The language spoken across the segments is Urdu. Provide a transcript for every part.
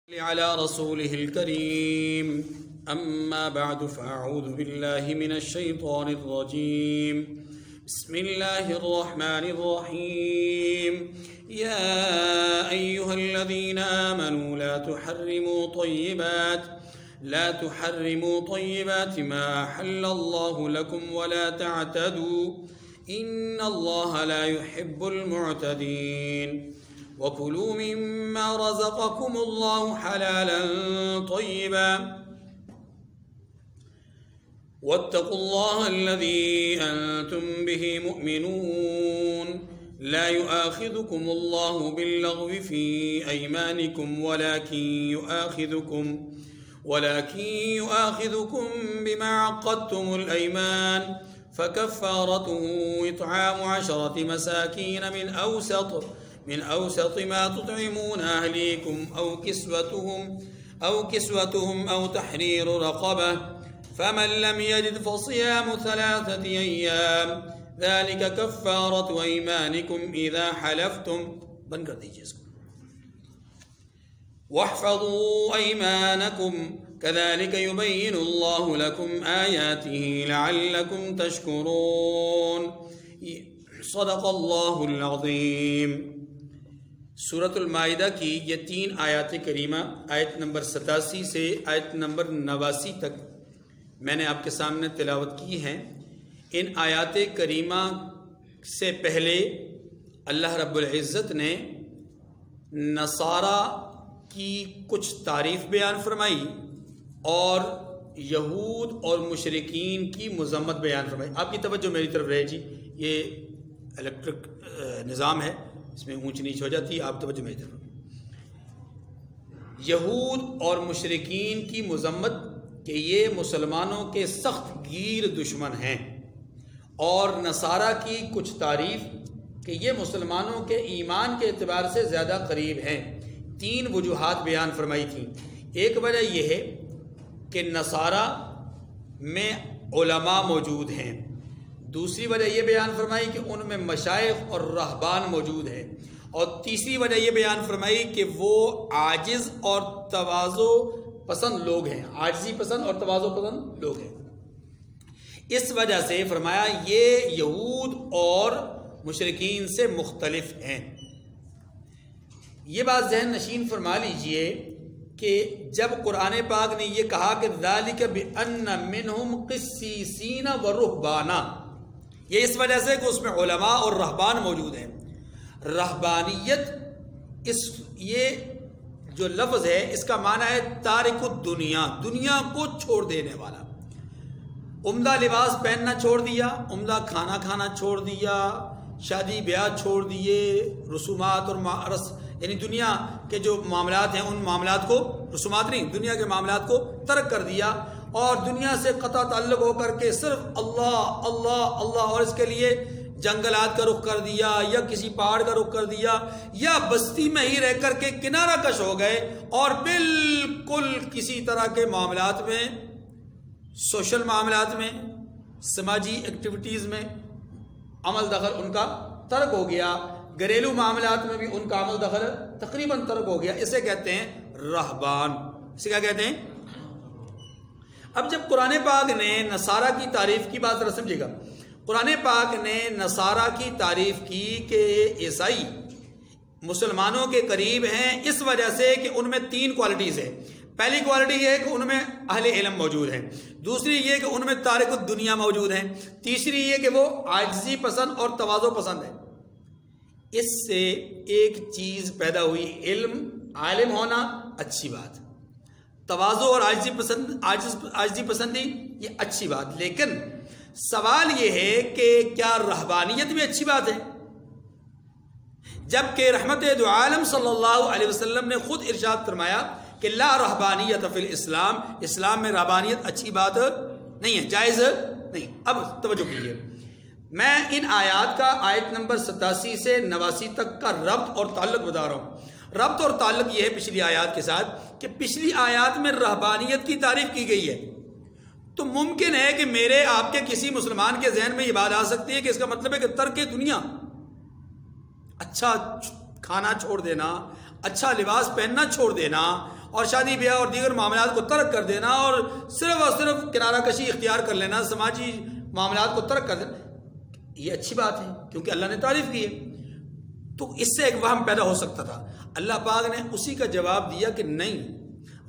على رسوله الكريم أما بعد فأعوذ بالله من الشيطان الرجيم بسم الله الرحمن الرحيم يا أيها الذين آمنوا لا تحرموا طيبات ما أحل الله لكم ولا تعتدوا إن الله لا يحب المعتدين وكلوا مما رزقكم الله حلالا طيبا واتقوا الله الذي أنتم به مؤمنون لا يؤاخذكم الله باللغو في أيمانكم ولكن يؤاخذكم بما عقدتم الأيمان فكفارته إطعام 10 مساكين من أوسط ما تطعمون أهليكم أو كسوتهم أو تحرير رقبة فمن لم يجد فصيام 3 أيام ذلك كفارة أيمانكم إذا حلفتم بند کر دیجیے اس کو واحفظوا أيمانكم كذلك يبين الله لكم آياته لعلكم تشكرون صدق اللہ العظیم۔ سورۃ المائدہ کی یہ 3 آیات کریمہ آیت نمبر 87 سے آیت نمبر 89 تک میں نے آپ کے سامنے تلاوت کی ہیں۔ ان آیات کریمہ سے پہلے اللہ رب العزت نے نصارہ کی کچھ تعریف بیان فرمائی اور یہود اور مشرکین کی مذمت بیان فرمائی۔ آپ کی توجہ میری طرف رہے جی، یہ الیکٹرک نظام ہے، اس میں اونچ نیچ ہو جاتی ہے، آپ توجہ میری طرف۔ یہود اور مشرکین کی مذمت کہ یہ مسلمانوں کے سخت گیر دشمن ہیں، اور نصارہ کی کچھ تعریف کہ یہ مسلمانوں کے ایمان کے اعتبار سے زیادہ قریب ہیں۔ 3 وجوہات بیان فرمائی تھیں۔ ایک وجہ یہ ہے کہ نصارہ میں علماء موجود ہیں، دوسری وجہ یہ بیان فرمائی کہ ان میں مشائخ اور رہبان موجود ہیں، اور تیسری وجہ یہ بیان فرمائی کہ وہ عاجز اور تواضع پسند لوگ ہیں، عاجزی پسند اور تواضع پسند لوگ ہیں۔ اس وجہ سے فرمایا یہ یہود اور مشرکین سے مختلف ہیں۔ یہ بات ذہن نشین فرما لیجئے کہ جب قرآن پاک نے یہ کہا کہ ذالک بأن منہم قسیسین و رہبانا، یہ اس وجہ سے کہ اس میں علماء اور رہبان موجود ہیں۔ رہبانیت یہ جو لفظ ہے اس کا معنی ہے تارک الدنیا، دنیا کو چھوڑ دینے والا۔ عمدہ لباس پہننا چھوڑ دیا، عمدہ کھانا کھانا چھوڑ دیا، شادی بیاہ چھوڑ دیے، رسومات اور یعنی دنیا کے جو معاملات ہیں ان معاملات کو، رسومات نہیں، دنیا کے معاملات کو ترک کر دیا، اور دنیا سے قطع تعلق ہو کر کے صرف اللہ اللہ اللہ، اور اس کے لیے جنگلات کا رخ کر دیا یا کسی پہاڑ کا رخ کر دیا یا بستی میں ہی رہ کر کے کنارہ کش ہو گئے، اور بالکل کسی طرح کے معاملات میں، سوشل معاملات میں، سماجی ایکٹیویٹیز میں عمل دخل ان کا ترک ہو گیا، گھریلو معاملات میں بھی ان کا عمل دخل تقریباً ترک ہو گیا۔ اسے کہتے ہیں رہبان۔ اسے کیا کہتے ہیں؟ اب جب قرآن پاک نے نصارہ کی تعریف کی، بات ذرا سمجھے گا، قرآن پاک نے نصارہ کی تعریف کی کہ عیسائی مسلمانوں کے قریب ہیں اس وجہ سے کہ ان میں 3 کوالٹیز ہیں۔ پہلی کوالٹی یہ ہے کہ ان میں اہل علم موجود ہیں، دوسری یہ کہ ان میں تارک الدنیا موجود ہیں، تیسری یہ کہ وہ عاجزی پسند اور تواضع پسند ہے۔ اس سے ایک چیز پیدا ہوئی، علم، عالم ہونا اچھی بات، تواضع اور عاجزی پسندی یہ اچھی بات، لیکن سوال یہ ہے کہ کیا رہبانیت بھی اچھی بات ہے؟ جبکہ رحمت دو عالم صلی اللہ علیہ وسلم نے خود ارشاد فرمایا کہ لا رہبانیت فی الاسلام، اسلام میں رہبانیت اچھی بات نہیں ہے، جائز نہیں۔ اب توجہ کیجیے، میں ان آیات کا آیت نمبر 87 سے 89 تک کا ربط اور تعلق بتا رہا ہوں۔ ربط اور تعلق یہ ہے پچھلی آیات کے ساتھ کہ پچھلی آیات میں رہبانیت کی تعریف کی گئی ہے، تو ممکن ہے کہ میرے آپ کے کسی مسلمان کے ذہن میں یہ بات آ سکتی ہے کہ اس کا مطلب ہے کہ ترک دنیا، اچھا کھانا چھوڑ دینا، اچھا لباس پہننا چھوڑ دینا اور شادی بیاہ اور دیگر معاملات کو ترک کر دینا اور صرف کنارہ کشی اختیار کر لینا، سماجی معاملات کو ترک کر دینا، یہ اچھی بات ہے کیونکہ اللہ نے تعریف کی ہے۔ تو اس سے ایک وہم پیدا ہو سکتا تھا، اللہ پاک نے اسی کا جواب دیا کہ نہیں،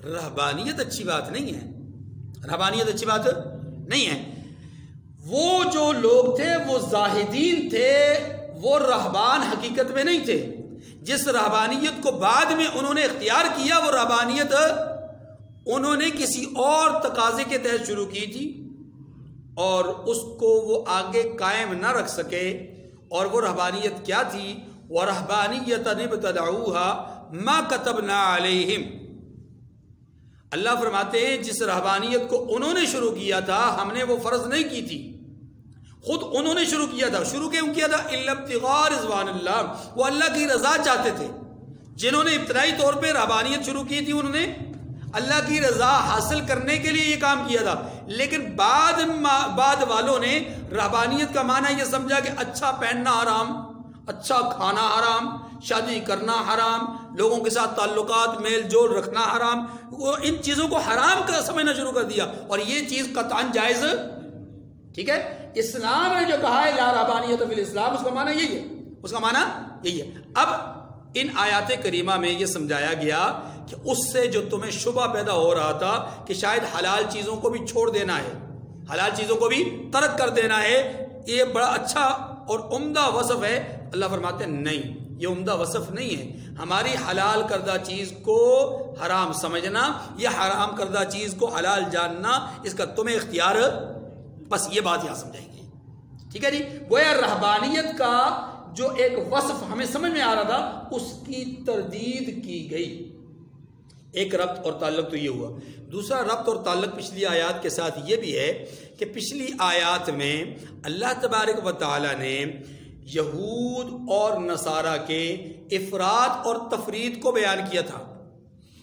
رہبانیت اچھی بات نہیں ہے، رہبانیت اچھی بات نہیں ہے۔ وہ جو لوگ تھے وہ زاہدین تھے، وہ رہبان حقیقت میں نہیں تھے۔ جس رہبانیت کو بعد میں انہوں نے اختیار کیا، وہ رہبانیت انہوں نے کسی اور تقاضے کے تحت شروع کی تھی اور اس کو وہ آگے قائم نہ رکھ سکے۔ اور وہ رہبانیت کیا تھی؟ وَرَهْبَانِيَّةً ابْتَدَعُوهَا مَا كَتَبْنَا عَلَيْهِمْ، اللہ فرماتے ہیں جس رہبانیت کو انہوں نے شروع کیا تھا ہم نے وہ فرض نہیں کی تھی، خود انہوں نے شروع کیا تھا۔ شروع کیوں کیا تھا؟ إِلَّا ابْتِغَاءَ رِضْوَانِ اللَّهِ، وہ اللہ کی رضا چاہتے تھے۔ جنہوں نے ابتدائی طور پہ رہبانیت شروع کی تھی انہوں نے اللہ کی رضا حاصل کرنے کے لیے یہ کام کیا تھا، لیکن بعد والوں نے رہبانیت کا معنی یہ سمجھا کہ اچھا پہننا حرام، اچھا کھانا حرام، شادی کرنا حرام، لوگوں کے ساتھ تعلقات میل جول رکھنا حرام، وہ ان چیزوں کو حرام کا سمجھنا شروع کر دیا، اور یہ چیز قطعاً جائز، ٹھیک ہے۔ اسلام نے جو کہا ہے لا رہبانیت فی الاسلام، اس کا معنی یہی ہے، اس کا معنی یہی ہے۔ اب ان آیات کریمہ میں یہ سمجھایا گیا کہ اس سے جو تمہیں شبہ پیدا ہو رہا تھا کہ شاید حلال چیزوں کو بھی چھوڑ دینا ہے، حلال چیزوں کو بھی ترک کر دینا ہے، یہ بڑا اچھا اور عمدہ وصف ہے، اللہ فرماتے ہیں نہیں، یہ عمدہ وصف نہیں ہے۔ ہماری حلال کردہ چیز کو حرام سمجھنا یا حرام کردہ چیز کو حلال جاننا، اس کا تمہیں اختیار، بس یہ بات یہاں سمجھائیں گے، ٹھیک ہے جی۔ گویا رہبانیت کا جو ایک وصف ہمیں سمجھ میں آ رہا تھا اس کی تردید کی گئی۔ ایک ربط اور تعلق تو یہ ہوا۔ دوسرا ربط اور تعلق پچھلی آیات کے ساتھ یہ بھی ہے کہ پچھلی آیات میں اللہ تبارک و تعالی نے یہود اور نصارہ کے افراط اور تفرید کو بیان کیا تھا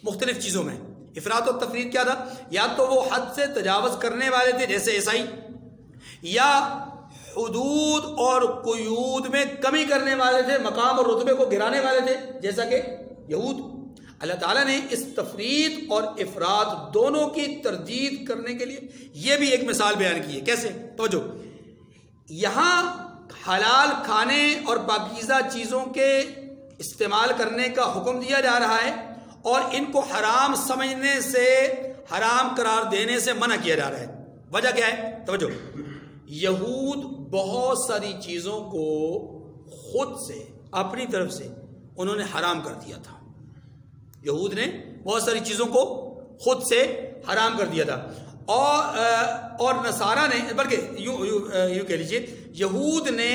مختلف چیزوں میں۔ افراط اور تفرید کیا تھا؟ یا تو وہ حد سے تجاوز کرنے والے تھے جیسے عیسائی، یا حدود اور قیود میں کمی کرنے والے تھے، مقام اور رتبے کو گرانے والے تھے جیسا کہ یہود۔ اللہ تعالیٰ نے اس تفرید اور افراط دونوں کی تردید کرنے کے لیے یہ بھی ایک مثال بیان کی ہے۔ کیسے؟ توجہ، یہاں حلال کھانے اور پاکیزہ چیزوں کے استعمال کرنے کا حکم دیا جا رہا ہے اور ان کو حرام سمجھنے سے، حرام قرار دینے سے منع کیا جا رہا ہے۔ وجہ کیا ہے؟ توجہ، یہود بہت ساری چیزوں کو خود سے اپنی طرف سے انہوں نے حرام کر دیا تھا۔ یہود نے بہت ساری چیزوں کو خود سے حرام کر دیا تھا، اور نصارہ نے، بلکہ یوں کہہ لیجیے، یہود نے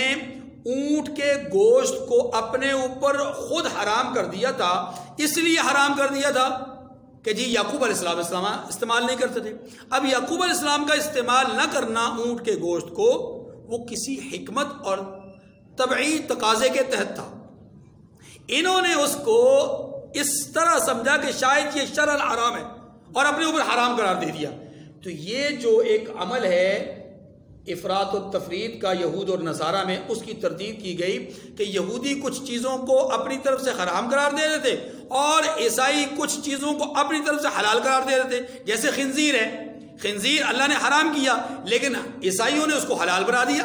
اونٹ کے گوشت کو اپنے اوپر خود حرام کر دیا تھا، اس لیے حرام کر دیا تھا کہ جی یعقوب علیہ السلام استعمال نہیں کرتے تھے۔ اب یعقوب علیہ السلام کا استعمال نہ کرنا اونٹ کے گوشت کو، وہ کسی حکمت اور طبعی تقاضے کے تحت تھا۔ انہوں نے اس کو اس طرح سمجھا کہ شاید یہ شرعاً حرام ہے اور اپنے اوپر حرام قرار دے دیا۔ تو یہ جو ایک عمل ہے افراط و تفرید کا یہود اور نصارہ میں، اس کی تردید کی گئی کہ یہودی کچھ چیزوں کو اپنی طرف سے حرام قرار دے رہے تھے اور عیسائی کچھ چیزوں کو اپنی طرف سے حلال قرار دے رہے تھے۔ جیسے خنزیر ہے، خنزیر اللہ نے حرام کیا لیکن عیسائیوں نے اس کو حلال بنا دیا،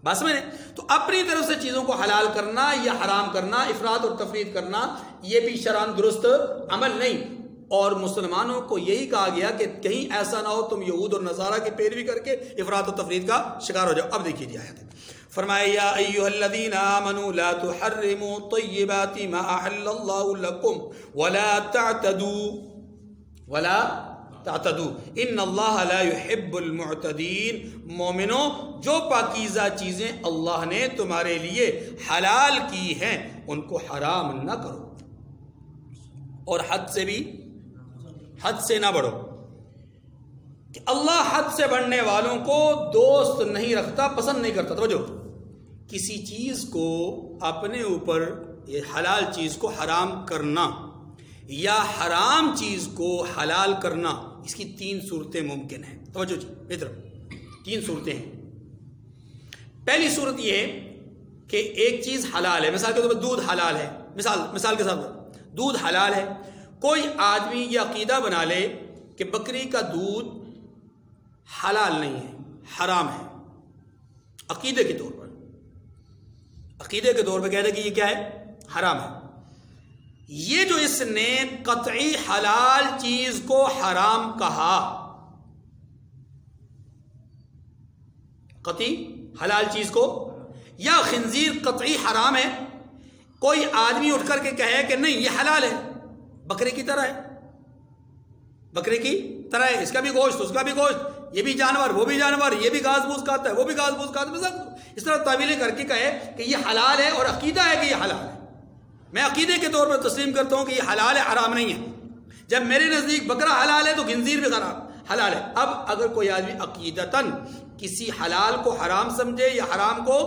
بس میں نے تو اپنی طرف سے چیزوں کو حلال کرنا یا حرام کرنا، افراط اور تفرید کرنا، یہ بھی شرعاً درست عمل نہیں۔ اور مسلمانوں کو یہی کہا گیا کہ کہیں ایسا نہ ہو تم یہود اور نصارہ کی پیروی کر کے افراط و تفرید کا شکار ہو جاؤ۔ اب دیکھیے جی آیت فرمایا یا ایھا الذین آمنوا لا تحرموا طیبات ما احل اللہ لکم ولا تعتدوا ان اللہ لا يحب المعتدین۔ مومنوں، جو پاکیزہ چیزیں اللہ نے تمہارے لیے حلال کی ہیں ان کو حرام نہ کرو اور حد سے نہ بڑھو، کہ اللہ حد سے بڑھنے والوں کو دوست نہیں رکھتا، پسند نہیں کرتا۔ توجہ، کسی چیز کو اپنے اوپر، یہ حلال چیز کو حرام کرنا یا حرام چیز کو حلال کرنا، اس کی 3 صورتیں ممکن ہیں۔ توجہ جی ادھر، 3 صورتیں ہیں۔ پہلی صورت یہ ہے کہ ایک چیز حلال ہے، مثال کے طور پر دودھ حلال ہے، مثال کے ساتھ دودھ حلال ہے. کوئی آدمی یہ عقیدہ بنا لے کہ بکری کا دودھ حلال نہیں ہے، حرام ہے، عقیدے کے طور پہ کہہ دے کہ یہ کیا ہے؟ حرام ہے. یہ جو اس نے قطعی حلال چیز کو حرام کہا، قطعی حلال چیز کو، یا خنزیر قطعی حرام ہے، کوئی آدمی اٹھ کر کے کہے کہ نہیں یہ حلال ہے، بکرے کی طرح ہے، بکرے کی طرح ہے، اس کا بھی گوشت اس کا بھی گوشت، یہ بھی جانور وہ بھی جانور، یہ بھی گھاس پھوس کھاتا ہے وہ بھی گھاس پھوس کھاتا ہے، اس طرح تعویلیں کر کے کہے کہ یہ حلال ہے اور عقیدہ ہے کہ یہ حلال ہے. میں عقیدے کے طور پر تسلیم کرتا ہوں کہ یہ حلال ہے، حرام نہیں ہے. جب میرے نزدیک بکرا حلال ہے تو خنزیر بھی حلال ہے. اب اگر کوئی آدمی عقیدتاً کسی حلال کو حرام سمجھے یا حرام کو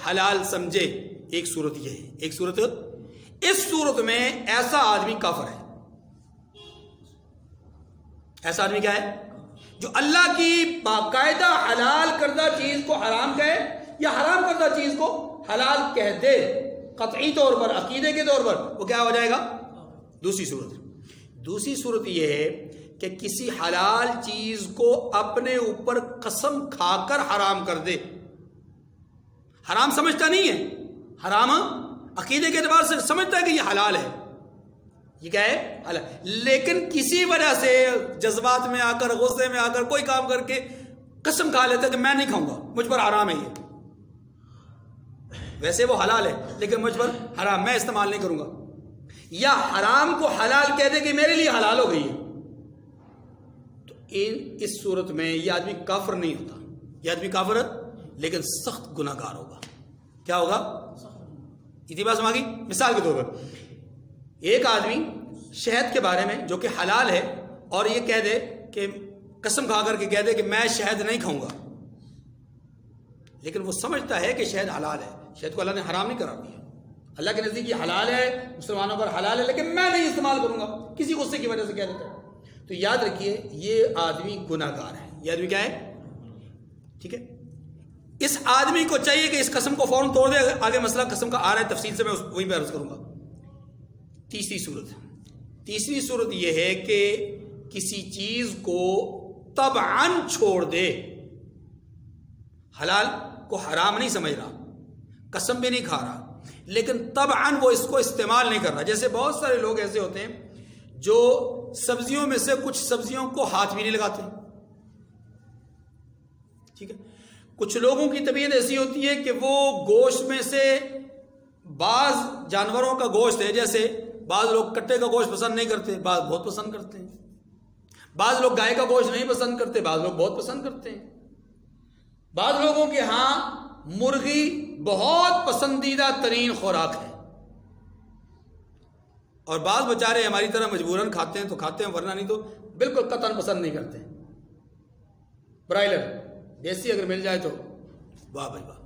حلال سمجھے، ایک صورت یہ ہے. ایک صورت، اس صورت میں ایسا آدمی کافر ہے. ایسا آدمی کیا ہے؟ جو اللہ کی باقاعدہ حلال کردہ چیز کو حرام کہے یا حرام کردہ چیز کو حلال کہہ دے قطعی طور پر، عقیدے کے طور پر، وہ کیا ہو جائے گا؟ دوسری صورت یہ ہے کہ کسی حلال چیز کو اپنے اوپر قسم کھا کر حرام کر دے. حرام سمجھتا نہیں ہے، حرام عقیدے کے اعتبار سے سمجھتا ہے کہ یہ حلال ہے، یہ کیا ہے؟ حلال. لیکن کسی وجہ سے جذبات میں آ کر، غصے میں آ کر کوئی کام کر کے قسم کھا لیتا ہے کہ میں نہیں کھاؤں گا، مجھ پر حرام ہے یہ. ویسے وہ حلال ہے لیکن مجھ پر حرام، میں استعمال نہیں کروں گا. یا حرام کو حلال کہہ دے کہ میرے لیے حلال ہو گئی ہے. تو اس صورت میں یہ آدمی کافر نہیں ہوتا، یہ آدمی کافر لیکن سخت گناہ گار ہوگا. کیا ہوگا؟ اتنی بات سمجھ گئی؟ مثال کے طور پر ایک آدمی شہد کے بارے میں جو کہ حلال ہے اور یہ کہہ دے کہ قسم کھا کر کے کہہ دے کہ میں شہد نہیں کھاؤں گا، لیکن وہ سمجھتا ہے کہ شہد حلال ہے. شہد کو اللہ نے حرام نہیں کرا دیا، اللہ کے نزدیک یہ حلال ہے، مسلمانوں پر حلال ہے، لیکن میں نہیں استعمال کروں گا، کسی غصے کی وجہ سے کہہ دیتا ہے. تو یاد رکھیے یہ آدمی گناہ گار ہے. یہ آدمی کیا ہے؟ ٹھیک ہے. اس آدمی کو چاہیے کہ اس قسم کو فوراً توڑ دے. آگے مسئلہ قسم کا آ رہا ہے تفصیل سے، میں وہیں پہ عرض کروں گا. تیسری صورت یہ ہے کہ کسی چیز کو طبعاً چھوڑ دے، حلال کو حرام نہیں سمجھ رہا، قسم بھی نہیں کھا رہا، لیکن طبعاً وہ اس کو استعمال نہیں کر رہا. جیسے بہت سارے لوگ ایسے ہوتے ہیں جو سبزیوں میں سے کچھ سبزیوں کو ہاتھ بھی نہیں لگاتے. ٹھیک ہے. کچھ لوگوں کی طبیعت ایسی ہوتی ہے کہ وہ گوشت میں سے بعض جانوروں کا گوشت ہے، جیسے بعض لوگ کٹے کا گوشت پسند نہیں کرتے، بعض بہت پسند کرتے ہیں. بعض لوگ گائے کا گوشت نہیں پسند کرتے، بعض لوگ بہت پسند کرتے ہیں. بعض لوگوں کے ہاں مرغی بہت پسندیدہ ترین خوراک ہے، اور بعض بیچارے ہماری طرح مجبوراً کھاتے ہیں تو کھاتے ہیں، ورنہ نہیں تو بالکل قطعاً پسند نہیں کرتے. برائلر دیسی اگر مل جائے تو واہ بھائی واہ.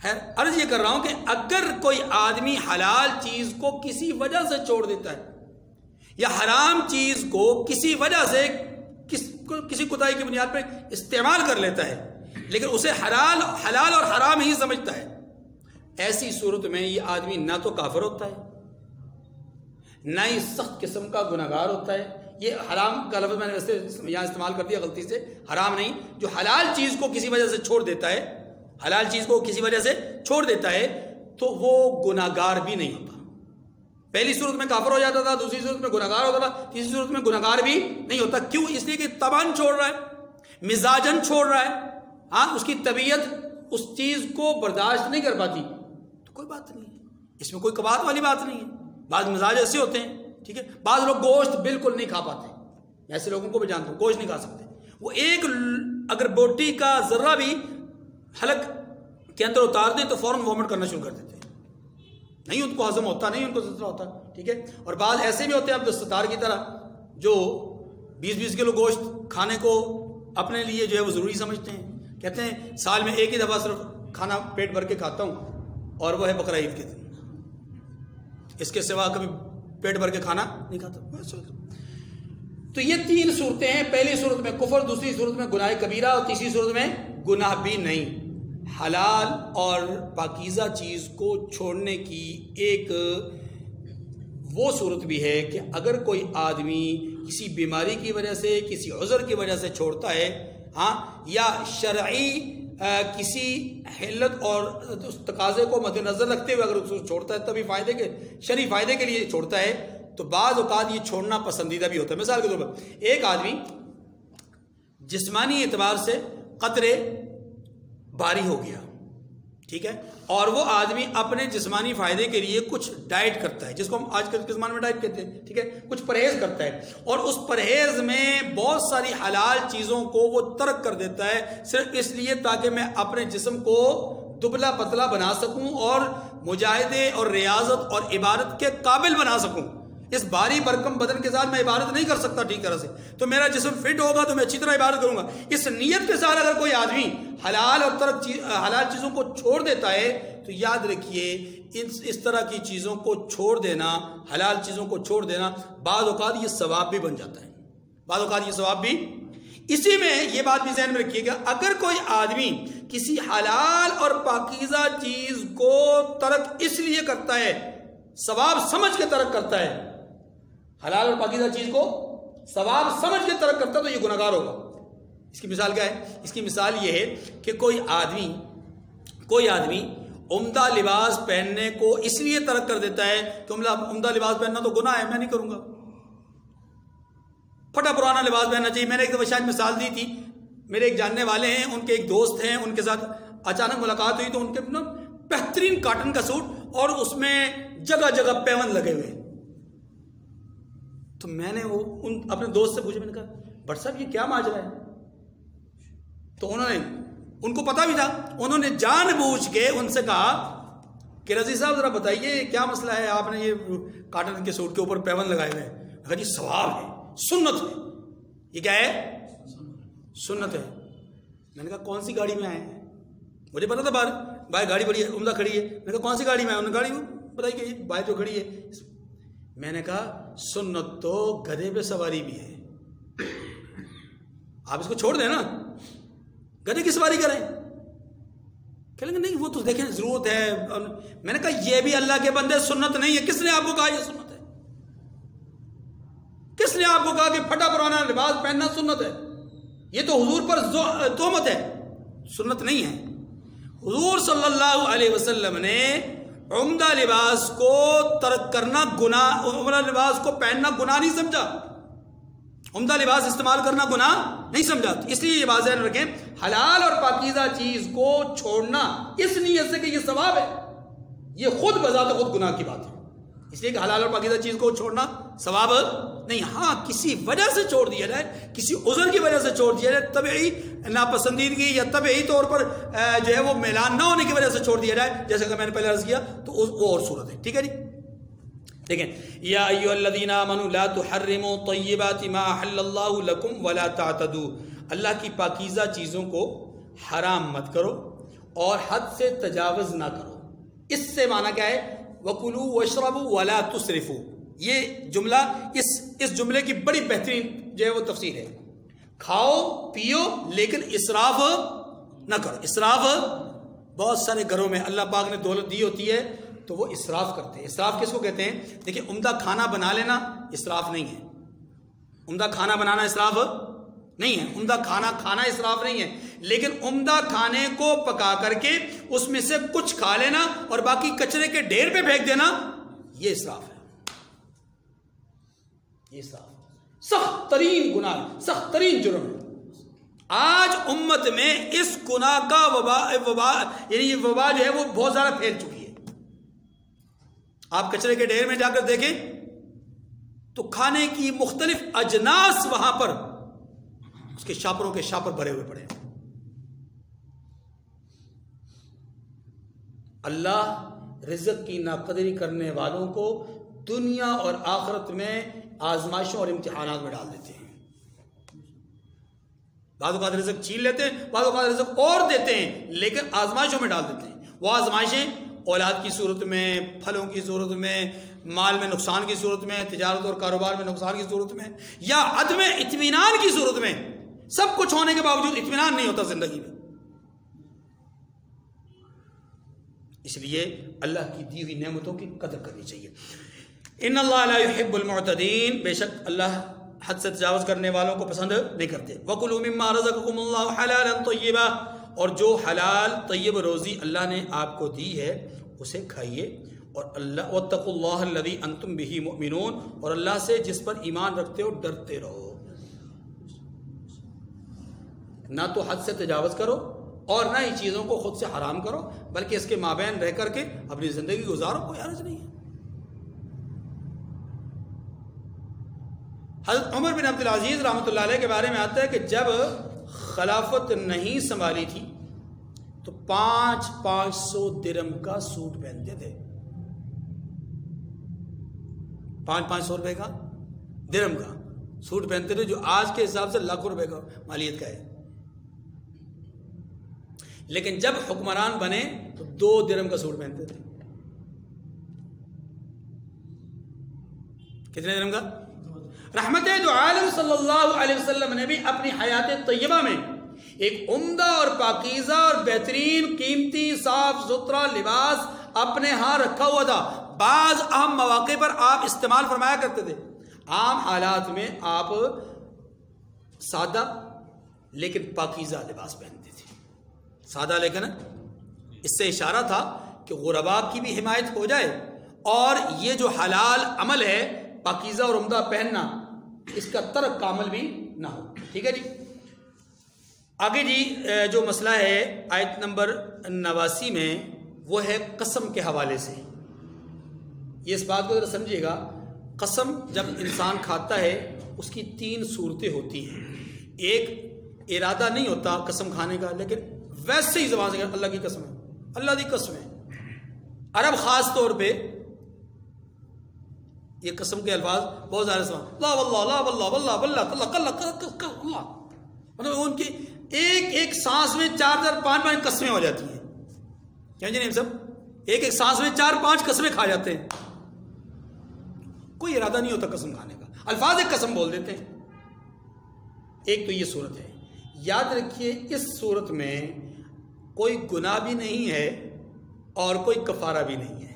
خیر، عرض یہ کر رہا ہوں کہ اگر کوئی آدمی حلال چیز کو کسی وجہ سے چھوڑ دیتا ہے یا حرام چیز کو کسی وجہ سے کسی کوتاہی کی بنیاد پہ استعمال کر لیتا ہے، لیکن اسے حلال اور حرام ہی سمجھتا ہے، ایسی صورت میں یہ آدمی نہ تو کافر ہوتا ہے، نہ ہی سخت قسم کا گناہگار ہوتا ہے. یہ حرام کا لفظ میں نے ویسے یہاں استعمال کر دیا غلطی سے، حرام نہیں. جو حلال چیز کو کسی وجہ سے چھوڑ دیتا ہے، حلال چیز کو کسی وجہ سے چھوڑ دیتا ہے تو وہ گناہگار بھی نہیں ہوتا. پہلی صورت میں کافر ہو جاتا تھا، دوسری صورت میں گناہگار ہوتا تھا، تیسری صورت میں گناہگار بھی نہیں ہوتا. کیوں؟ اس لیے کہ طبعاً چھوڑ رہا ہے، مزاجن چھوڑ رہا ہے. ہاں، اس کی طبیعت اس چیز کو برداشت نہیں کر پاتی تو کوئی بات نہیں ہے، اس میں کوئی کباہت والی بات نہیں ہے. بعض مزاج ایسے ہوتے ہیں، ٹھیک ہے. بعض لوگ گوشت بالکل نہیں کھا پاتے، ایسے لوگوں کو بھی جانتا ہوں، گوشت نہیں کھا سکتے. وہ ایک اگر بوٹی کا ذرہ بھی حلق کے اندر اتار دیں تو فوراً وامٹ کرنا شروع کر دیتے ہیں، نہیں ان کو ہضم ہوتا، نہیں ان کو زلزلہ ہوتا. ٹھیک ہے. اور بعض ایسے بھی ہوتے ہیں عبدالستار کی طرح جو 20-20 کلو گوشت کھانے کو اپنے لیے جو ہے وہ ضروری سمجھتے ہیں. کہتے ہیں سال میں ایک ہی دفعہ صرف کھانا پیٹ بھر کے کھاتا ہوں اور وہ ہے بقرہ عید کے دن، اس کے سوا کبھی پیٹ بھر کے کھانا نہیں کھاتا. تو یہ 3 صورتیں ہیں. پہلی صورت میں کفر، دوسری صورت میں گناہ کبیرہ، اور تیسری صورت میں گناہ بھی نہیں. حلال اور پاکیزہ چیز کو چھوڑنے کی ایک وہ صورت بھی ہے کہ اگر کوئی آدمی کسی بیماری کی وجہ سے، کسی عذر کی وجہ سے چھوڑتا ہے، ہاں، یا شرعی کسی حلت اور اس تقاضے کو مد نظر رکھتے ہوئے اگر اس کو چھوڑتا ہے تبھی فائدے کے، شرعی فائدے کے لیے چھوڑتا ہے، تو بعض اوقات یہ چھوڑنا پسندیدہ بھی ہوتا ہے۔ مثال کے طور پر ایک آدمی جسمانی اعتبار سے قطرے باری ہو گیا، ٹھیک ہے، اور وہ آدمی اپنے جسمانی فائدے کے لیے کچھ ڈائٹ کرتا ہے، جس کو ہم آج کل کے زمانے میں ڈائٹ کہتے ہیں، ٹھیک ہے، کچھ پرہیز کرتا ہے، اور اس پرہیز میں بہت ساری حلال چیزوں کو وہ ترک کر دیتا ہے صرف اس لیے تاکہ میں اپنے جسم کو دبلا پتلا بنا سکوں اور مجاہدے اور ریاضت اور عبادت کے قابل بنا سکوں۔ اس بھاری بھرکم بدن کے ساتھ میں عبادت نہیں کر سکتا ٹھیک طرح سے، تو میرا جسم فٹ ہوگا تو میں اچھی طرح عبادت کروں گا۔ اس نیت کے ساتھ اگر کوئی آدمی حلال اور حلال چیزوں کو چھوڑ دیتا ہے تو یاد رکھیے اس طرح کی چیزوں کو چھوڑ دینا، حلال چیزوں کو چھوڑ دینا، بعض اوقات یہ ثواب بھی بن جاتا ہے، بعض اوقات یہ ثواب بھی۔ اسی میں یہ بات بھی ذہن میں رکھیے گا، اگر کوئی آدمی کسی حلال اور پاکیزہ چیز کو ترک اس لیے کرتا ہے، ثواب سمجھ کے ترک کرتا ہے، حلال اور پاکیزہ چیز کو ثواب سمجھ کے ترک کرتا ہے، تو یہ گناہگار ہوگا۔ اس کی مثال کیا ہے؟ اس کی مثال یہ ہے کہ کوئی آدمی عمدہ لباس پہننے کو اس لیے ترک کر دیتا ہے کہ عمدہ لباس پہننا تو گناہ ہے، میں نہیں کروں گا، پھٹا پرانا لباس پہننا چاہیے۔ میں نے ایک دفعہ شاید مثال دی تھی، میرے ایک جاننے والے ہیں، ان کے ایک دوست ہیں، ان کے ساتھ اچانک ملاقات ہوئی تو ان کے بہترین کاٹن کا سوٹ اور اس میں جگہ جگہ پیون لگے ہوئے، تو میں نے اپنے دوست سے پوچھا، میں نے کہا بٹ صاحب یہ کیا ماجرا ہے؟ تو ان کو پتا بھی تھا، انہوں نے جان بوجھ کے ان سے کہا کہ رضی صاحب ذرا بتائیے کیا مسئلہ ہے، آپ نے یہ کاٹن کے سوٹ کے اوپر پیون لگائے ہوئے ہیں؟ کہا جی ثواب ہے، سنت ہے۔ یہ کیا ہے؟ سنت ہے۔ میں نے کہا کون سی گاڑی میں آئے ہیں؟ مجھے پتا تھا باہر گاڑی بڑی عمدہ کھڑی ہے، میں نے کہا کون سی گاڑی میں آئے؟ انہوں نے گاڑی بتائی کہ باہر جو کھڑی ہے۔ میں نے کہا سنت تو گدھے پہ سواری بھی ہے، آپ اس کو چھوڑ دیں نا، گدھے کی سواری کریں۔ کہیں گے نہیں وہ تو دیکھیں ضرورت ہے۔ میں نے کہا یہ بھی اللہ کے بندے سنت نہیں ہے، کس نے آپ کو کہا یہ سنت ہے؟ کس نے آپ کو کہا کہ پھٹا پرانا لباس پہننا سنت ہے؟ یہ تو حضور پر تہمت ہے، سنت نہیں ہے۔ حضور صلی اللہ علیہ وسلم نے عمدہ لباس کو ترک کرنا گناہ، عمدہ لباس کو پہننا گناہ نہیں سمجھا، عمدہ لباس استعمال کرنا گناہ نہیں سمجھا۔ اس لیے یہ بات ذہن رکھیں، حلال اور پاکیزہ چیز کو چھوڑنا اس نیت سے کہ یہ ثواب ہے، یہ خود بذات خود گناہ کی بات ہے۔ اس لیے کہ حلال اور پاکیزہ چیز کو چھوڑنا ثواب نہیں، ہاں کسی وجہ سے چھوڑ دیا جائے، کسی عذر کی وجہ سے چھوڑ دیا جائے، طبعی ناپسندیدگی یا طبعی طور پر جو ہے وہ میلان نہ ہونے کی وجہ سے چھوڑ دیا جائے، جیسے کہ میں نے پہلے عرض کیا، تو وہ اور صورت ہے، ٹھیک ہے جی۔ دیکھیں، یا ایھا الذین آمنوا لا تحرموا طیبات ما احل اللہ لکم ولا تعتدوا، اللہ کی پاکیزہ چیزوں کو حرام مت کرو اور حد سے تجاوز نہ کرو۔ اس سے معنی کیا ہے؟ وَكُلُوا وَاشْرَبُوا وَلَا تُسْرِفُوا، یہ جملہ اس جملے کی بڑی بہترین جو ہے وہ تفسیر ہے، کھاؤ پیو لیکن اسراف نہ کرو۔ اسراف بہت سارے گھروں میں اللہ پاک نے دولت دی ہوتی ہے تو وہ اسراف کرتے ہیں۔ اسراف کس کو کہتے ہیں؟ دیکھیں، عمدہ کھانا بنا لینا اسراف نہیں ہے، عمدہ کھانا بنانا اسراف نہیں ہے، عمدہ کھانا کھانا اسراف نہیں ہے، لیکن عمدہ کھانے کو پکا کر کے اس میں سے کچھ کھا لینا اور باقی کچرے کے ڈھیر پہ پھینک دینا، یہ اسراف ہے، یہ اسراف سخت ترین گناہ، سخت ترین جرم ہے۔ آج امت میں اس گناہ کا وبا یعنی یہ وبا جو ہے وہ بہت زیادہ پھیل چکی ہے۔ آپ کچرے کے ڈھیر میں جا کر دیکھیں تو کھانے کی مختلف اجناس وہاں پر اس کے شاپروں کے شاپر بھرے ہوئے پڑے ہیں۔ اللہ رزق کی ناقدری کرنے والوں کو دنیا اور آخرت میں آزمائشوں اور امتحانات میں ڈال دیتے ہیں۔ بعض اوقات رزق چھین لیتے ہیں، بعض اوقات رزق اور دیتے ہیں، لیکن آزمائشوں میں ڈال دیتے ہیں۔ وہ آزمائشیں اولاد کی صورت میں، پھلوں کی صورت میں، مال میں نقصان کی صورت میں، تجارت اور کاروبار میں نقصان کی صورت میں، یا عدم اطمینان کی صورت میں۔ سب کچھ ہونے کے باوجود اطمینان نہیں ہوتا زندگی میں۔ اس لیے اللہ کی دی ہوئی نعمتوں کی قدر کرنی چاہیے۔ ان اللہ لا يحب المعتدین، بے شک اللہ حد سے تجاوز کرنے والوں کو پسند نہیں کرتے. وَكُلُوا مِمَّا رَزَقَكُمُ اللَّهُ حَلَالًا طَيِّبًا، اور جو حلال طیب روزی اللہ نے آپ کو دی ہے اسے کھائیے. اور اللہ وَاتَّقُوا اللَّهَ الَّذِي أَنْتُمْ بِهِ مُؤْمِنُونَ، اور اللہ سے جس پر ایمان رکھتے ہو ڈرتے رہو. نہ تو حد سے تجاوز کرو اور نہ ہی چیزوں کو خود سے حرام کرو، بلکہ اس کے مابین رہ کر کے اپنی زندگی گزارو، کوئی حرج نہیں ہے. حضرت عمر بن عبد العزیز رحمۃ اللہ علیہ کے بارے میں آتا ہے کہ جب خلافت نہیں سنبھالی تھی تو 500 درہم کا سوٹ پہنتے تھے. 500 روپے کا درہم کا سوٹ پہنتے تھے، جو آج کے حساب سے لاکھوں روپے کا مالیت کا ہے. لیکن جب حکمران بنے تو 2 درہم کا سوٹ پہنتے تھے. کتنے درہم کا؟ رحمت دو عالم صلی اللہ علیہ وسلم نے بھی اپنی حیات طیبہ میں ایک عمدہ اور پاکیزہ اور بہترین قیمتی صاف ستھرا لباس اپنے ہاں رکھا ہوا تھا. بعض اہم مواقع پر آپ استعمال فرمایا کرتے تھے. عام حالات میں آپ سادہ لیکن پاکیزہ لباس پہنتے تھے. سادہ لیکن اس سے اشارہ تھا کہ غرباء کی بھی حمایت ہو جائے اور یہ جو حلال عمل ہے پاکیزہ اور عمدہ پہننا، اس کا ترک کامل بھی نہ ہو. ٹھیک ہے جی. آگے جی جو مسئلہ ہے آیت نمبر 89 میں وہ ہے قسم کے حوالے سے. یہ اس بات کو ذرا سمجھیے گا، قسم جب انسان کھاتا ہے اس کی 3 صورتیں ہوتی ہیں. ایک ارادہ نہیں ہوتا قسم کھانے کا، لیکن ویسے ہی زبان سے اللہ کی قسم ہے، اللہ کی قسم ہے. عرب خاص طور پہ یہ قسم کے الفاظ بہت زیادہ سمجھ، لا واللہ لا واللہ واللہ واللہ اللہ، مطلب ان کی ایک سانس میں 4-5 قسمیں ہو جاتی ہیں. کیا جی نہیں سب ایک سانس میں 4-5 قسمیں کھا جاتے ہیں. کوئی ارادہ نہیں ہوتا قسم کھانے کا، الفاظ ایک قسم بول دیتے ہیں. ایک تو یہ صورت ہے. یاد رکھیے اس صورت میں کوئی گناہ بھی نہیں ہے اور کوئی کفارہ بھی نہیں ہے،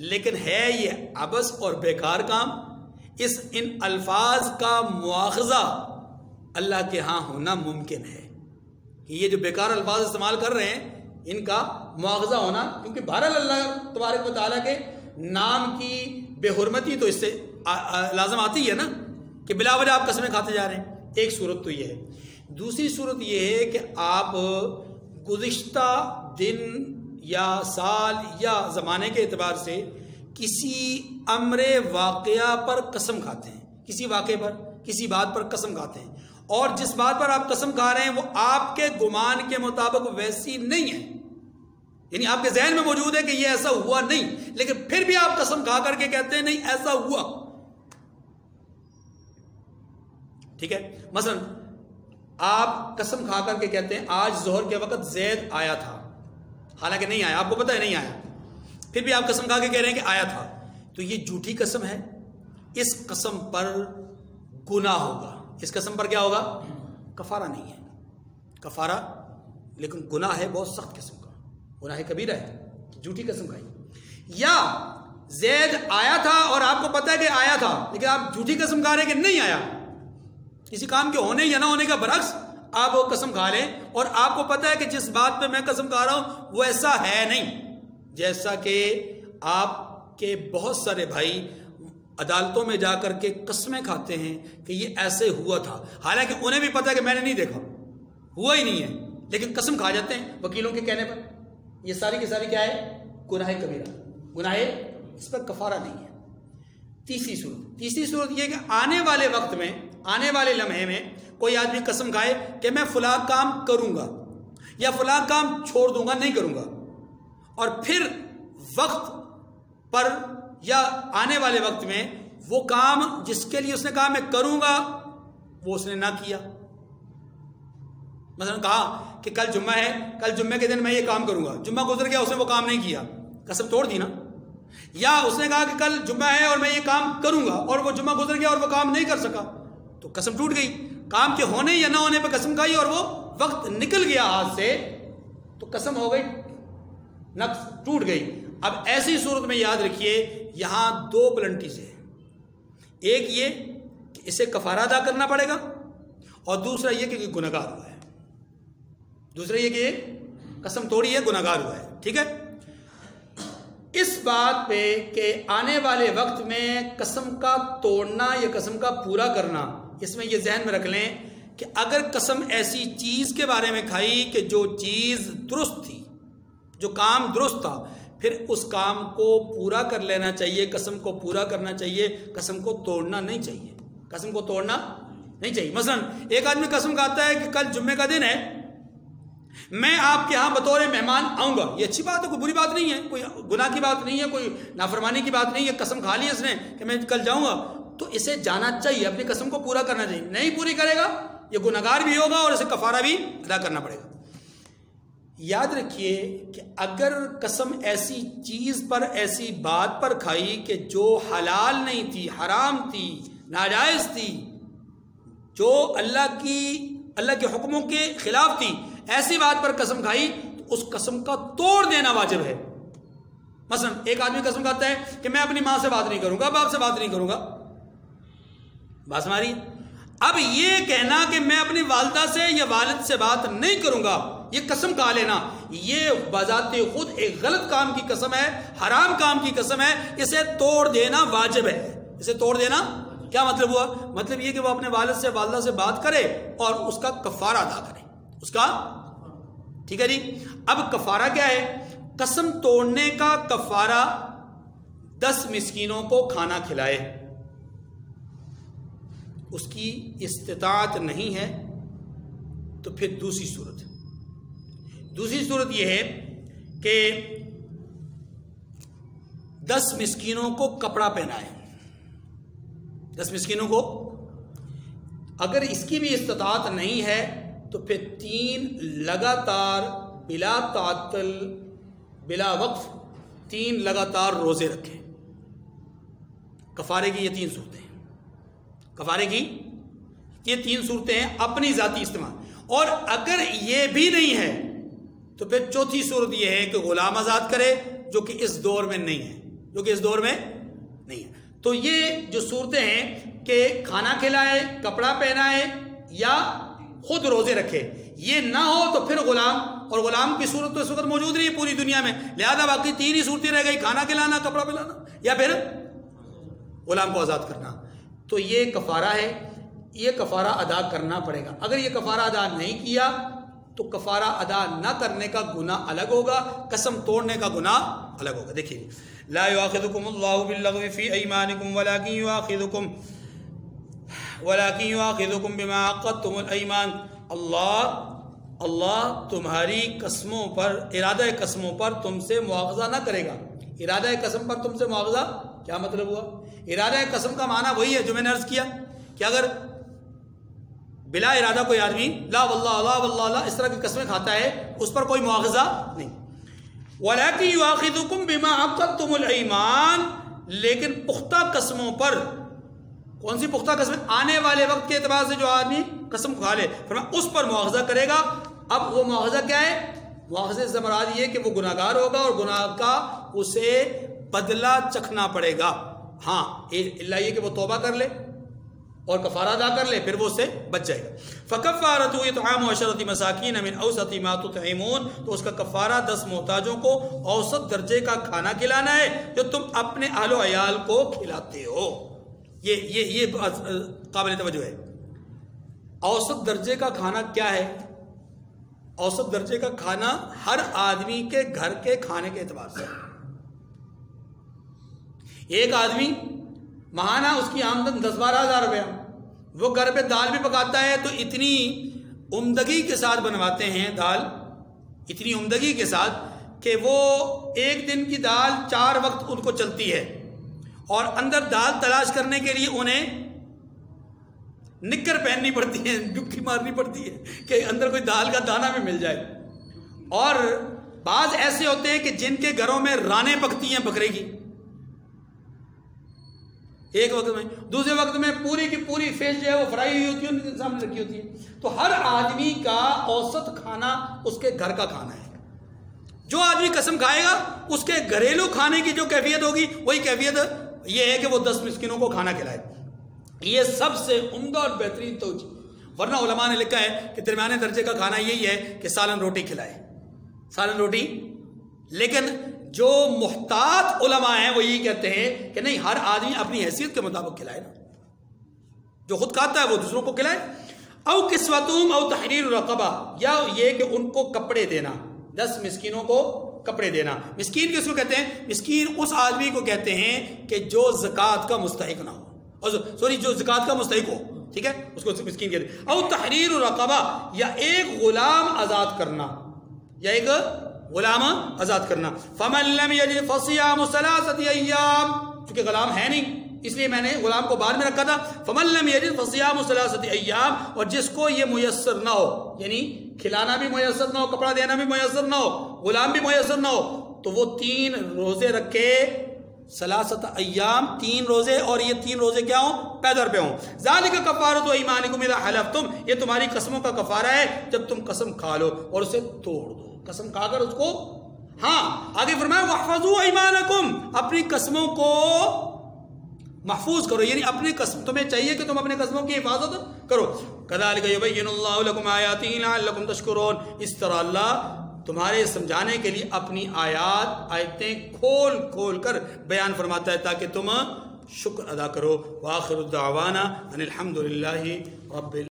لیکن ہے یہ عبث اور بیکار کام. ان الفاظ کا مواخذہ اللہ کے ہاں ہونا ممکن ہے کہ یہ جو بیکار الفاظ استعمال کر رہے ہیں ان کا مواخذہ ہونا، کیونکہ بہرحال اللہ تبارک و تعالیٰ کے نام کی بے حرمتی تو اس سے لازم آتی ہے نا کہ بلا وجہ آپ قسمیں کھاتے جا رہے ہیں. ایک صورت تو یہ ہے. دوسری صورت یہ ہے کہ آپ گزشتہ دن یا سال یا زمانے کے اعتبار سے کسی امر واقعہ پر قسم کھاتے ہیں، کسی واقعے پر کسی بات پر قسم کھاتے ہیں، اور جس بات پر آپ قسم کھا رہے ہیں وہ آپ کے گمان کے مطابق ویسی نہیں ہے. یعنی آپ کے ذہن میں موجود ہے کہ یہ ایسا ہوا نہیں، لیکن پھر بھی آپ قسم کھا کر کے کہتے ہیں نہیں ایسا ہوا. ٹھیک ہے. مثلا آپ قسم کھا کر کے کہتے ہیں آج ظہر کے وقت زید آیا تھا، حالانکہ نہیں آیا، آپ کو پتہ ہے نہیں آیا، پھر بھی آپ قسم کھا کے کہہ رہے ہیں کہ آیا تھا. تو یہ جھوٹی قسم ہے. اس قسم پر گناہ ہوگا. اس قسم پر کیا ہوگا؟ کفارہ نہیں ہے. کفارہ لیکن گناہ ہے بہت سخت قسم کا، گناہ کبیرہ ہے، جھوٹی قسم کھائی. یا زید آیا تھا اور آپ کو پتہ ہے کہ آیا تھا، لیکن آپ جھوٹی قسم کھا رہے ہیں کہ نہیں آیا. کسی کام کے ہونے یا نہ ہونے کا برعکس آپ وہ قسم کھا لیں اور آپ کو پتہ ہے کہ جس بات پہ میں قسم کھا رہا ہوں وہ ایسا ہے نہیں. جیسا کہ آپ کے بہت سارے بھائی عدالتوں میں جا کر کے قسمیں کھاتے ہیں کہ یہ ایسے ہوا تھا، حالانکہ انہیں بھی پتہ ہے کہ میں نے نہیں دیکھا، ہوا ہی نہیں ہے، لیکن قسم کھا جاتے ہیں وکیلوں کے کہنے پر. یہ ساری کی ساری کیا ہے؟ گناہ کبیرہ، گناہ، اس پر کفارہ نہیں ہے. تیسری صورت یہ کہ آنے والے وقت میں، آنے والے لمحے میں کوئی آدمی قسم کھائے کہ میں فلاں کام کروں گا یا فلاں کام چھوڑ دوں گا، نہیں کروں گا، اور پھر وقت پر یا آنے والے وقت میں وہ کام جس کے لیے اس نے کہا میں کروں گا وہ اس نے نہ کیا. مثلا کہا کہ کل جمعہ ہے، کل جمعے کے دن میں یہ کام کروں گا، جمعہ گزر گیا، اس نے وہ کام نہیں کیا، قسم توڑ دی نا. یا اس نے کہا کہ کل جمعہ ہے اور میں یہ کام کروں گا اور وہ جمعہ گزر گیا اور وہ کام نہیں کر سکا، تو قسم ٹوٹ گئی. کام کے ہونے یا نہ ہونے پہ قسم کھائی اور وہ وقت نکل گیا ہاتھ سے تو قسم ہو گئی، نقص ٹوٹ گئی. اب ایسی صورت میں یاد رکھیے یہاں دو پلنٹیز ہیں. ایک یہ کہ اسے کفارہ ادا کرنا پڑے گا، اور دوسرا یہ کہ گنہگار ہوا ہے. دوسرا یہ کہ قسم توڑی ہے، گنہگار ہوا ہے. ٹھیک ہے. اس بات پہ کہ آنے والے وقت میں قسم کا توڑنا یا قسم کا پورا کرنا، اس میں یہ ذہن میں رکھ لیں کہ اگر قسم ایسی چیز کے بارے میں کھائی کہ جو چیز درست تھی، جو کام درست تھا، پھر اس کام کو پورا کر لینا چاہیے، قسم کو پورا کرنا چاہیے، قسم کو توڑنا نہیں چاہیے. قسم کو توڑنا نہیں چاہیے. مثلا ایک آدمی قسم کھاتا ہے کہ کل جمعے کا دن ہے، میں آپ کے ہاں بطور مہمان آؤں گا. یہ اچھی بات ہے، کوئی بری بات نہیں ہے، کوئی گناہ کی بات نہیں ہے، کوئی نافرمانی کی بات نہیں ہے. قسم کھا لی اس نے کہ میں کل جاؤں گا، تو اسے جانا چاہیے، اپنی قسم کو پورا کرنا چاہیے. نہیں پوری کرے گا یہ گنہگار بھی ہوگا اور اسے کفارہ بھی ادا کرنا پڑے گا. یاد رکھیے کہ اگر قسم ایسی چیز پر، ایسی بات پر کھائی کہ جو حلال نہیں تھی، حرام تھی، ناجائز تھی، جو اللہ کے حکموں کے خلاف تھی، ایسی بات پر قسم کھائی تو اس قسم کا توڑ دینا واجب ہے. مثلا ایک آدمی قسم کھاتا ہے کہ میں اپنی ماں سے بات نہیں کروں گا، باپ سے بات نہیں کروں گا. بات ہماری اب یہ کہنا کہ میں اپنی والدہ سے یا والد سے بات نہیں کروں گا، یہ قسم کھا لینا، یہ بذات خود ایک غلط کام کی قسم ہے، حرام کام کی قسم ہے. اسے توڑ دینا واجب ہے. اسے توڑ دینا کیا مطلب ہوا؟ مطلب یہ کہ وہ اپنے والد سے، والدہ سے بات کرے اور اس کا کفارہ ادا کرے. اس کا ٹھیک ہے جی. اب کفارہ کیا ہے؟ قسم توڑنے کا کفارہ 10 مسکینوں کو کھانا کھلائے. اس کی استطاعت نہیں ہے تو پھر دوسری صورت یہ ہے کہ 10 مسکینوں کو کپڑا پہنائے. 10 مسکینوں کو، اگر اس کی بھی استطاعت نہیں ہے تو پھر 3 لگاتار بلا تعطل، بلا وقف 3 لگاتار روزے رکھے. کفارے کی یہ 3 صورتیں ہیں. کفارے کی یہ 3 صورتیں ہیں اپنی ذاتی استعمال. اور اگر یہ بھی نہیں ہے تو پھر چوتھی صورت یہ ہے کہ غلام آزاد کرے، جو کہ اس دور میں نہیں ہے. تو یہ جو صورتیں ہیں کہ کھانا کھلائے، کپڑا پہنائے یا خود روزے رکھے، یہ نہ ہو تو پھر غلام، اور غلام کی صورت تو اس وقت موجود نہیں ہے پوری دنیا میں، لہذا باقی 3 ہی صورتیں رہ گئی، کھانا کھلانا، کپڑا پہنانا یا پھر غلام کو آزاد کرنا. تو یہ کفارہ ہے، یہ کفارہ ادا کرنا پڑے گا. اگر یہ کفارہ ادا نہیں کیا تو کفارہ ادا نہ کرنے کا گناہ الگ ہوگا، قسم توڑنے کا گناہ الگ ہوگا. دیکھیے، لا یؤاخذکم اللہ باللغو فی ایمانکم ولکن یؤاخذکم بما عقدتم الایمان. اللہ تمہاری قسموں پر، ارادہ قسموں پر تم سے مواخذہ نہ کرے گا. ارادہ قسم پر تم سے مواخذہ کیا مطلب ہوا؟ ارادہ قسم کا معنی وہی ہے جو میں نے عرض کیا کہ اگر بلا ارادہ کوئی آدمی لا واللہ لا واللہ لا اس طرح کی قسمیں کھاتا ہے، اس پر کوئی مواخذہ نہیں. وَلَكِنْ يُؤَاخِذُكُمْ بِمَا عَقَدتُّمُ الْأَيْمَانَ، لیکن پختہ قسموں پر. کون سی پختہ قسمیں؟ آنے والے وقت کے اعتبار سے جو آدمی قسم کھا لے، فرمایا اس پر مواخذہ کرے گا. اب وہ مواخذہ کیا ہے؟ مواخذے سے مراد یہ کہ وہ گناہگار ہوگا اور گناہ کا اسے بدلہ چکھنا پڑے گا. ہاں اللہ یہ کہ وہ توبہ کر لے اور کفارہ ادا کر لے، پھر وہ اس سے بچ جائے گا. فَكَفَّارَتُهُ إِطْعَامُ 10 مَسَاكِينَ مِنْ أَوْسَطِ مَا تُطْعِمُونَ، تو اس کا کفارہ 10 محتاجوں کو اوسط درجے کا کھانا کھلانا ہے جو تم اپنے اہل و عیال کو کھلاتے ہو. یہ قابل توجہ ہے. اوسط درجے کا کھانا کیا ہے؟ اوسط درجے کا کھانا ہر آدمی کے گھر کے کھانے کے اعتبار سے. ایک آدمی ماہانہ اس کی آمدن 10-12 ہزار روپیہ، وہ گھر پہ دال بھی پکاتا ہے تو اتنی عمدگی کے ساتھ بنواتے ہیں دال، اتنی عمدگی کے ساتھ کہ وہ ایک دن کی دال 4 وقت ان کو چلتی ہے، اور اندر دال تلاش کرنے کے لیے انہیں نکر پہننی پڑتی ہے، ڈبکی مارنی پڑتی ہے کہ اندر کوئی دال کا دانہ بھی مل جائے. اور بعض ایسے ہوتے ہیں کہ جن کے گھروں میں رانیں پکتی ہیں بکرے کی ایک وقت میں، دوسرے وقت میں پوری کی پوری فیس جو ہے وہ فرائی ہوئی ہوتی ہے، ان کے سامنے رکھی ہوتی ہے. تو ہر آدمی کا اوسط کھانا اس کے گھر کا کھانا ہے. جو آدمی قسم کھائے گا اس کے گھریلو کھانے کی جو کیفیت ہوگی وہی کیفیت یہ ہے کہ وہ 10 مسکینوں کو کھانا کھلائے. یہ سب سے عمدہ اور بہترین توجہ. ورنہ علماء نے لکھا ہے کہ درمیانے درجے کا کھانا یہی ہے کہ سالن روٹی کھلائے، سالن روٹی. لیکن جو محتاط علماء ہیں وہ یہی کہتے ہیں کہ نہیں، ہر آدمی اپنی حیثیت کے مطابق کھلائے نا، جو خود کھاتا ہے وہ دوسروں کو کھلائے. او کسوتہم او تحریر رقبہ، یا یہ کہ ان کو کپڑے دینا، 10 مسکینوں کو کپڑے دینا. مسکین کس کو کہتے ہیں؟ مسکین اس آدمی کو کہتے ہیں کہ جو زکوٰۃ کا مستحق نہ ہو، سوری جو زکوٰۃ کا مستحق ہو، ٹھیک ہے، اس کو مسکین کہتے ہیں. او تحریر رقبہ، یا ایک غلام آزاد کرنا، یا ایک غلام آزاد کرنا. فمن لم یجد فصیام 3 ایام، چونکہ غلام ہے نہیں اس لیے میں نے غلام کو بعد میں رکھا تھا. فمن لم یجد فصیام 3 ایام، اور جس کو یہ میسر نہ ہو، یعنی کھلانا بھی میسر نہ ہو، کپڑا دینا بھی میسر نہ ہو، غلام بھی میسر نہ ہو، تو وہ 3 روزے رکھے. 3 ایام، 3 روزے، اور یہ 3 روزے کیا ہوں؟ پیدر پہ ہوں. ذالک کفارۃ ایمانکم اذا حلفتم، یہ تمہاری قسموں کا کفارہ ہے جب تم قسم کھا لو اور اسے توڑ دو، قسم کھا کر اس کو. ہاں آگے فرمایا واحفظوا ایمانکم، اپنی قسموں کو محفوظ کرو، یعنی اپنی قسم، تمہیں چاہیے کہ تم اپنے قسموں کی حفاظت کرو. کذالک یبین اللہ لکم آیاتہ لعلکم تشکرون، اس طرح اللہ تمہارے سمجھانے کے لیے اپنی آیتیں کھول کھول کر بیان فرماتا ہے تاکہ تم شکر ادا کرو. وآخر الدعوانا ان الحمد للہ رب